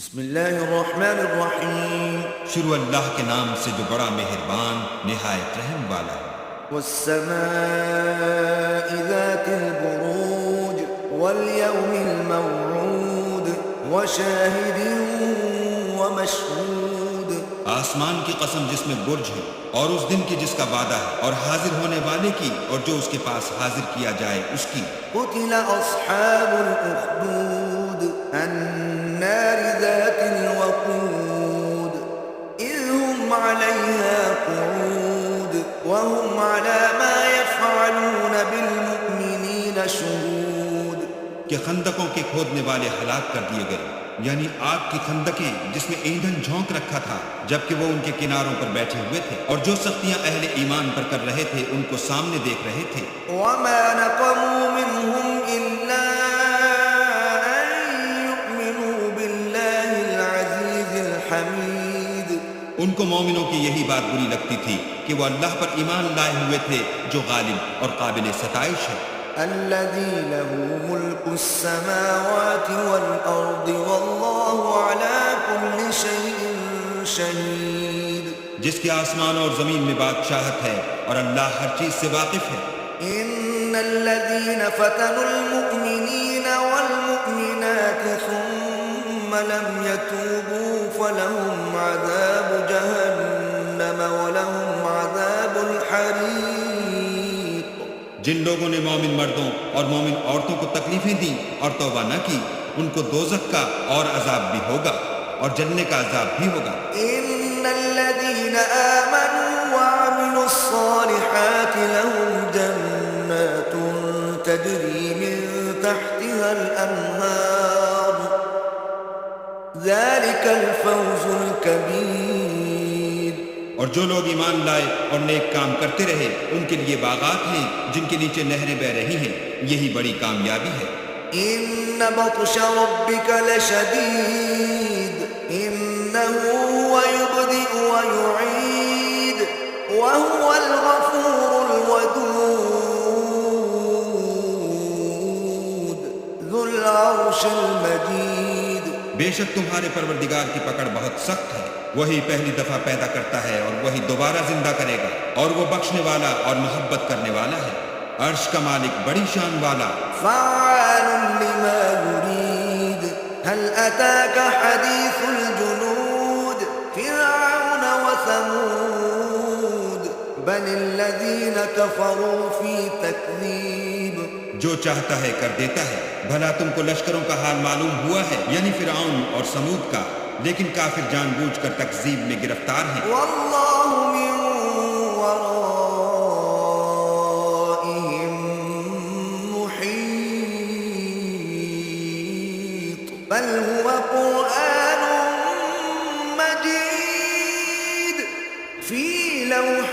بسم اللہ الرحمن الرحیم شروع اللہ کے نام سے جو بڑا مہربان نہایت رحم والا ہے۔ والسماء ذات البروج والیوم الموعود وشاہد ومشہود۔ آسمان کی قسم جس میں برج ہے اور اس دن کی جس کا وعدہ ہے اور حاضر ہونے والے کی اور جو اس کے پاس حاضر کیا جائے اس کی۔ قتل اصحاب الاخدود النار ذات الوقود اذ هم علیہا قعود وهم على ما يفعلون بالمؤمنین شہود۔ کہ خندقوں کے کھودنے والے ہلاک کر دیے گئے، یعنی آگ کی خندقیں جس میں ایندھن جھونک رکھا تھا جبکہ وہ ان کے کناروں پر بیٹھے ہوئے تھے اور جو سختیاں اہل ایمان پر کر رہے تھے ان کو سامنے دیکھ رہے تھے۔ وما نقموا منهم الا ان يؤمنوا بالله العزيز الحميد۔ ان کو مومنوں کی یہی بات بری لگتی تھی کہ وہ اللہ پر ایمان لائے ہوئے تھے جو غالب اور قابل ستائش ہے۔ الذي له ملك السماوات والأرض والله على كل شيء شهيد۔ جس کے آسمان اور زمین میں بادشاہت ہے اور اللہ ہر چیز سے واقف ہے۔ إن الذين فتنوا المؤمنين والمؤمنات ثم لم يتوبوا فلهم عذاب جهنم ولهم عذاب الحريق۔ جن لوگوں نے مومن مردوں اور مومن عورتوں کو تکلیفیں دیں اور توبہ نہ کی ان کو دوزخ کا اور عذاب بھی ہوگا اور جلنے کا عذاب بھی ہوگا۔ ان الذين آمنوا وعملوا الصالحات لهم جنات تجري من تحتها الأنهار ذلك الفوز الكبير۔ اور جو لوگ ایمان لائے اور نیک کام کرتے رہے ان کے لیے باغات ہیں جن کے نیچے نہریں بہ رہی ہیں، یہی بڑی کامیابی ہے۔ ان بطش ربك لشديد انه هو يبدئ ويعيد وهو الغفور الودود ذو العرش المجيد۔ بے شک تمہارے پروردگار کی پکڑ بہت سخت ہے، وہی پہلی دفعہ پیدا کرتا ہے اور وہی دوبارہ زندہ کرے گا اور وہ بخشنے والا اور محبت کرنے والا ہے، عرش کا مالک بڑی شان والا۔ فعال لما يريد هل أتاك حديث الجنود فرعون وثمود بل الذين كفروا في تكذيب۔ جو چاہتا ہے کر دیتا ہے، بھلا تم کو لشکروں کا حال معلوم ہوا ہے، یعنی فرعون اور سمود کا، لیکن کافر جان بوجھ کر تکذیب میں گرفتار ہیں۔ والله من ورائهم محيط بل هو قرآن مجيد في لوح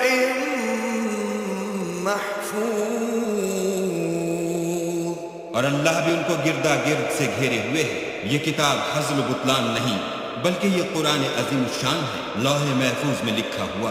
محفوظ۔ اور اللہ بھی ان کو گردا گرد سے گھیرے ہوئے ہے، یہ کتاب ہزل و بطلان نہیں بلکہ یہ قرآن عظیم الشان ہے، لوح محفوظ میں لکھا ہوا۔